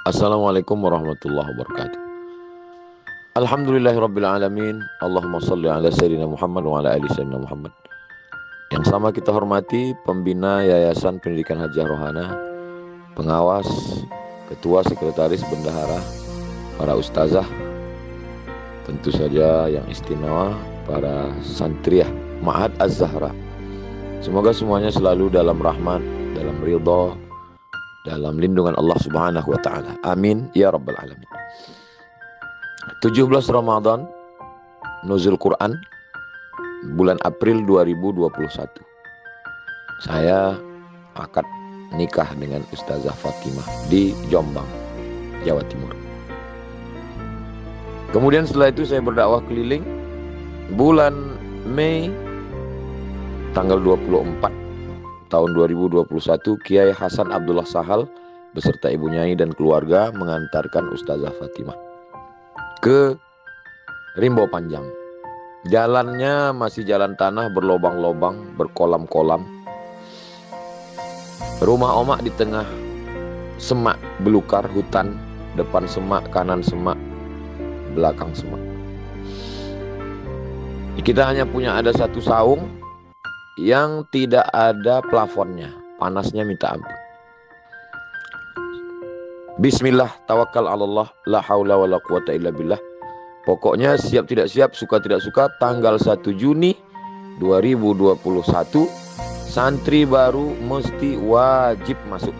Assalamualaikum warahmatullahi wabarakatuh. Alhamdulillahirrabbilalamin. Allahumma salli ala Sayyidina Muhammad wa ala ali Sayyidina Muhammad. Yang sama kita hormati pembina Yayasan Pendidikan Hajah Rohana, pengawas, ketua, sekretaris, bendahara, para ustazah, tentu saja yang istimewa para santriah Ma'had Az-Zahra. Semoga semuanya selalu dalam rahmat, dalam ridha, dalam lindungan Allah Subhanahu wa taala. Amin ya rabbal alamin. 17 Ramadan Nuzul Quran bulan April 2021. Saya akad nikah dengan Ustazah Fatimah di Jombang, Jawa Timur. Kemudian setelah itu saya berdakwah keliling. Bulan Mei tanggal 24 tahun 2021, Kiai Hasan Abdullah Sahal beserta Ibu Nyai dan keluarga mengantarkan Ustazah Fatimah ke Rimbo Panjang. Jalannya masih jalan tanah berlobang-lobang, berkolam-kolam. Rumah omak di tengah semak belukar hutan, depan semak, kanan semak, belakang semak. Kita hanya punya ada satu saung yang tidak ada plafonnya, panasnya minta ampun. Bismillah, tawakal Allah, la haula wala quwata illa billah. Pokoknya siap tidak siap, suka tidak suka, tanggal 1 Juni 2021 santri baru mesti wajib masuk.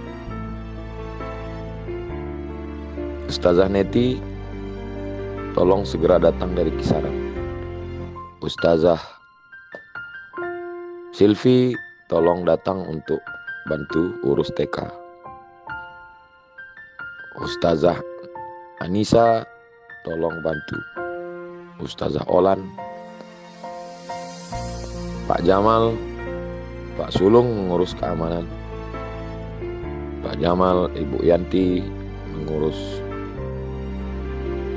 Ustazah Neti tolong segera datang dari Kisaran. Ustazah Silvi tolong datang untuk bantu urus TK. Ustazah Anissa tolong bantu. Ustazah Olan, Pak Jamal, Pak Sulung mengurus keamanan. Pak Jamal, Ibu Yanti mengurus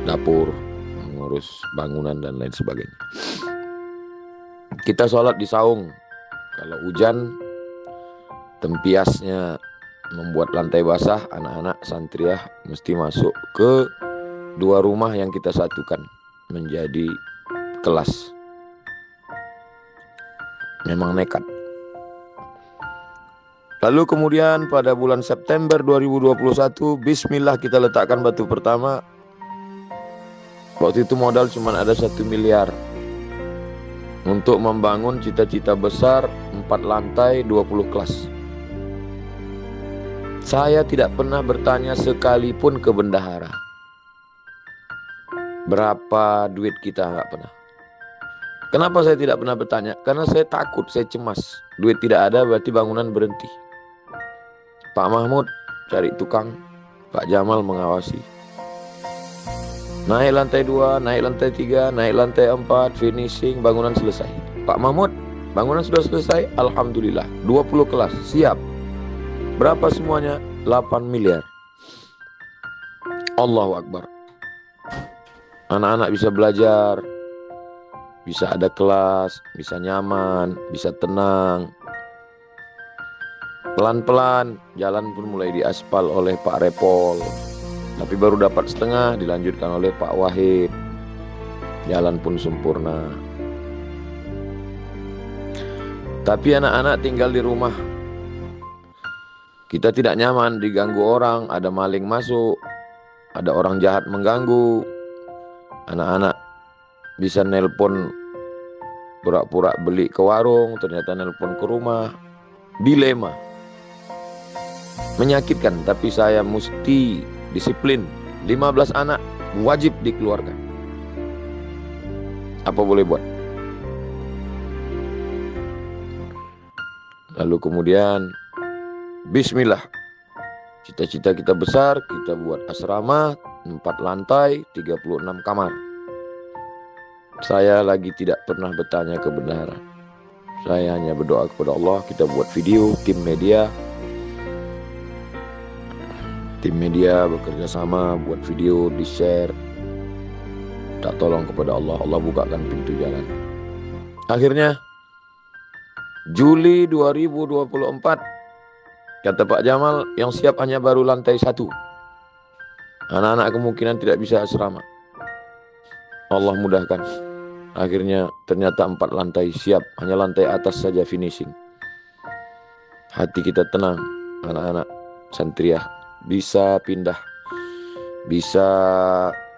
dapur, mengurus bangunan dan lain sebagainya. Kita sholat di saung. Kalau hujan, tempiasnya membuat lantai basah, anak-anak santriah mesti masuk ke dua rumah yang kita satukan menjadi kelas. Memang nekat. Lalu kemudian pada bulan September 2021, bismillah kita letakkan batu pertama. Waktu itu modal cuma ada 1 miliar untuk membangun cita-cita besar 4 lantai 20 kelas. Saya tidak pernah bertanya sekalipun ke bendahara berapa duit kita, nggak pernah. Kenapa saya tidak pernah bertanya? Karena saya takut, saya cemas. Duit tidak ada berarti bangunan berhenti. Pak Mahmud cari tukang, Pak Jamal mengawasi. Naik lantai 2, naik lantai 3, naik lantai 4, finishing, bangunan selesai. Pak Mahmud, bangunan sudah selesai, alhamdulillah. 20 kelas, siap. Berapa semuanya? 8 miliar. Allahu Akbar. Anak-anak bisa belajar, bisa ada kelas, bisa nyaman, bisa tenang. Pelan-pelan, jalan pun mulai diaspal oleh Pak Repol. Tapi baru dapat setengah, dilanjutkan oleh Pak Wahid. Jalan pun sempurna. Tapi anak-anak tinggal di rumah. Kita tidak nyaman, diganggu orang, ada maling masuk, ada orang jahat mengganggu. Anak-anak bisa nelpon pura-pura beli ke warung, ternyata nelpon ke rumah. Dilema. Menyakitkan, tapi saya mesti disiplin. 15 anak wajib dikeluarkan. Apa boleh buat? Lalu kemudian bismillah, cita-cita kita besar, kita buat asrama 4 lantai 36 kamar. Saya lagi tidak pernah bertanya ke bendahara. Saya hanya berdoa kepada Allah. Kita buat video, tim media bekerja sama buat video, di share. Tak tolong kepada Allah, Allah bukakan pintu jalan. Akhirnya Juli 2024, kata Pak Jamal, yang siap hanya baru lantai 1. Anak-anak kemungkinan tidak bisa asrama. Allah mudahkan. Akhirnya ternyata 4 lantai siap, hanya lantai atas saja finishing. Hati kita tenang, anak-anak santriah bisa pindah, bisa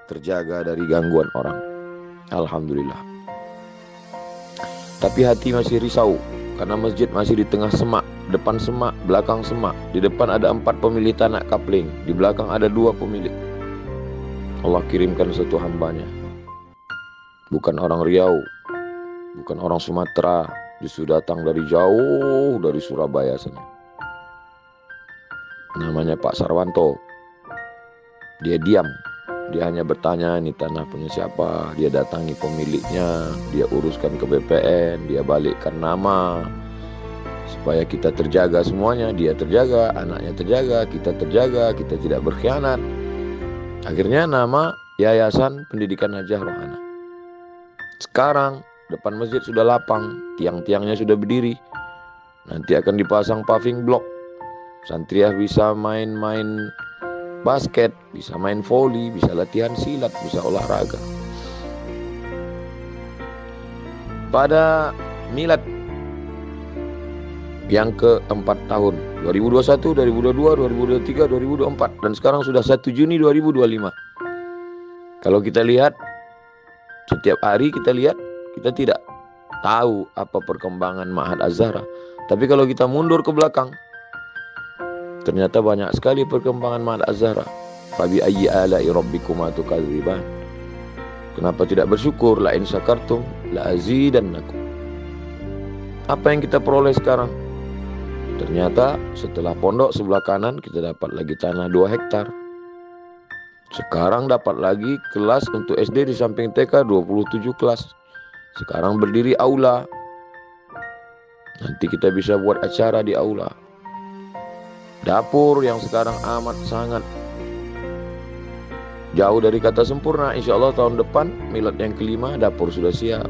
terjaga dari gangguan orang. Alhamdulillah. Tapi hati masih risau, karena masjid masih di tengah semak, depan semak, belakang semak. Di depan ada 4 pemilik tanah kapling, di belakang ada 2 pemilik. Allah kirimkan satu hambanya, bukan orang Riau, bukan orang Sumatera, justru datang dari jauh, dari Surabaya sana. Namanya Pak Sarwanto. Dia diam, dia hanya bertanya, ini tanah punya siapa. Dia datangi pemiliknya, dia uruskan ke BPN, dia balikkan nama, supaya kita terjaga semuanya. Dia terjaga, anaknya terjaga, kita tidak berkhianat. Akhirnya nama Yayasan Pendidikan Hajah Rohana. Sekarang depan masjid sudah lapang, tiang-tiangnya sudah berdiri. Nanti akan dipasang paving block. Santriah bisa main-main basket, bisa main voli, bisa latihan silat, bisa olahraga. Pada milad yang ke-4 tahun, 2021, 2022, 2023, 2024, dan sekarang sudah 1 Juni 2025. Kalau kita lihat, setiap hari kita lihat, kita tidak tahu apa perkembangan Ma'had Az-Zahra. Tapi kalau kita mundur ke belakang, ternyata banyak sekali perkembangan Ma'had Az-Zahra. Fabi ayyi ala'i rabbikuma tukadziban. Kenapa tidak bersyukur? La in syakartum la azidannakum. Apa yang kita peroleh sekarang? Ternyata setelah pondok sebelah kanan kita dapat lagi tanah 2 hektar. Sekarang dapat lagi kelas untuk SD di samping TK, 27 kelas. Sekarang berdiri aula. Nanti kita bisa buat acara di aula. Dapur yang sekarang amat sangat jauh dari kata sempurna. Insya Allah tahun depan milad yang ke-5 dapur sudah siap,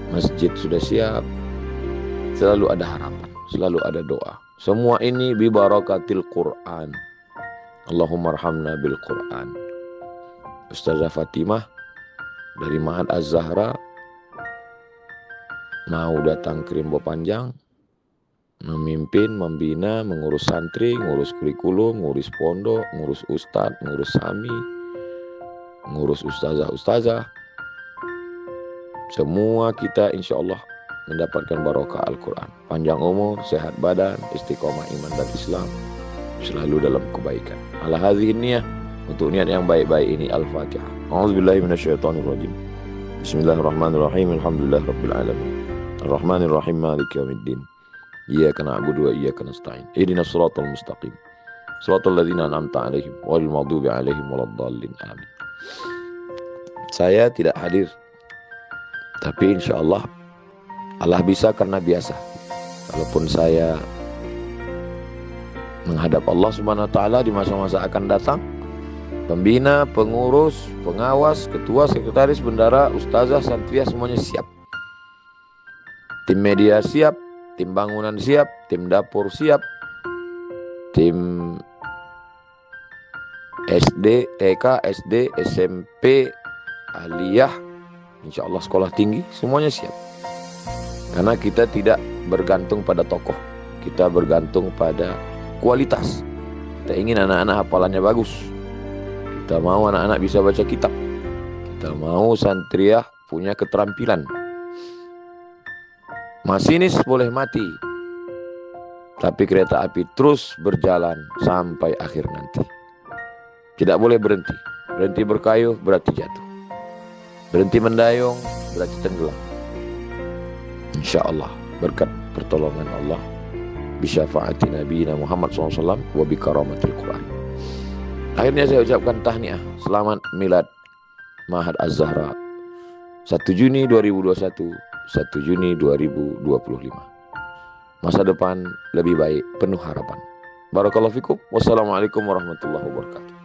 masjid sudah siap. Selalu ada harapan, selalu ada doa. Semua ini bi barakatil Quran. Allahumma arhamna bil Quran. Ustazah Fatimah dari Ma'had Az-Zahra mau datang ke Rimbo Panjang, memimpin, membina, mengurus santri, ngurus kurikulum, ngurus pondok, ngurus ustadz, ngurus sami, ngurus ustazah-ustazah. Semua kita insya Allah mendapatkan barokah Al-Quran. Panjang umur, sehat badan, istiqomah iman dan Islam, selalu dalam kebaikan. Ala hadhihi niyah, untuk niat yang baik-baik ini. Al-Fatihah. A'udzubillahi minasyaitonirrajim. Bismillahirrahmanirrahim. Alhamdulillahirabbil alamin. Arrahmanirrahim. Maliki yaumiddin. Iyyaka na'budu wa iyyaka nasta'in. Ihdinas siratal mustaqim. Siratal ladzina an'amta 'alaihim ghairil maghdubi 'alaihim waladdallin. Amin. Saya tidak hadir, tapi insyaallah Allah bisa karena biasa. Walaupun saya menghadap Allah Subhanahu wa taala di masa-masa akan datang, pembina, pengurus, pengawas, ketua, sekretaris, bendara, ustazah, santriah semuanya siap. Tim media siap, tim bangunan siap, tim dapur siap, tim SD, TK, SD, SMP, aliyah, insya Allah sekolah tinggi, semuanya siap. Karena kita tidak bergantung pada tokoh, kita bergantung pada kualitas. Kita ingin anak-anak hafalannya bagus, kita mau anak-anak bisa baca kitab, kita mau santriah punya keterampilan. Masinis boleh mati, tapi kereta api terus berjalan sampai akhir nanti. Tidak boleh berhenti. Berhenti berkayuh berarti jatuh. Berhenti mendayung berarti tenggelam. Insya Allah berkat pertolongan Allah, bisyafaati Nabi Muhammad SAW, wa bikaramatil Quran. Akhirnya saya ucapkan tahniah, selamat milad Ma'had Az-Zahra 1 Juni 2021, 1 Juni 2025. Masa depan lebih baik, penuh harapan. Barakallahu fikum. Wassalamualaikum warahmatullahi wabarakatuh.